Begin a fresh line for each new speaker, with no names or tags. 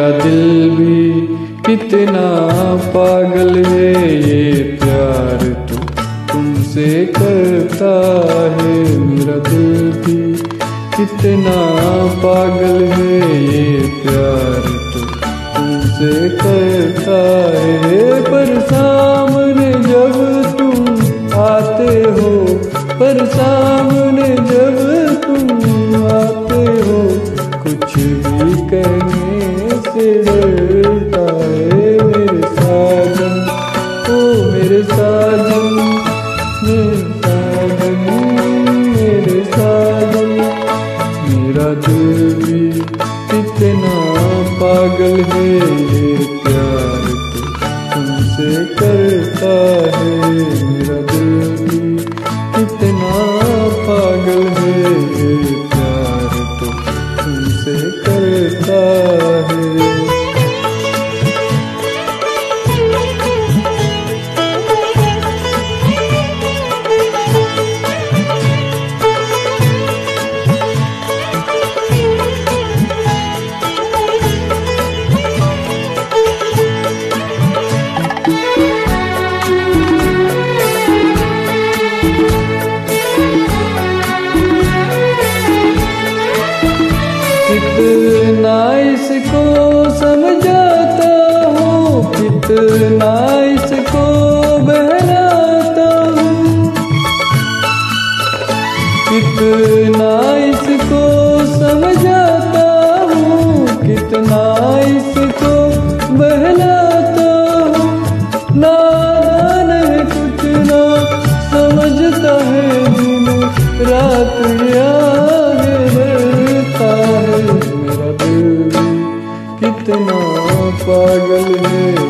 मेरा दिल भी कितना पागल है, ये प्यार तो तुमसे करता है। मेरा दिल भी कितना पागल है, ये प्यार तो तुमसे करता है। पर सामने जब तुम आते हो, पर सामने जब तुम आते हो, कुछ भी कहने से डरता है। मेरे साजन, ओ मेरे साजन, मेरे साजन, मेरे साजन। मेरा दिल भी कितना पागल है, ये प्यार तो तुमसे करता है। मेरा दिल भी कितना पागल है, ये प्यार तो तुमसे करता है। कितना इसको समझाता हूँ, कितना इसको बहलाता हूँ, कितना इसको समझाता हूँ, कितना इसको बहलाता हूँ। नादान है कुछ ना समझता है, दिन रात आगे बढ़ता है। मेरा दिल कितना पागल है,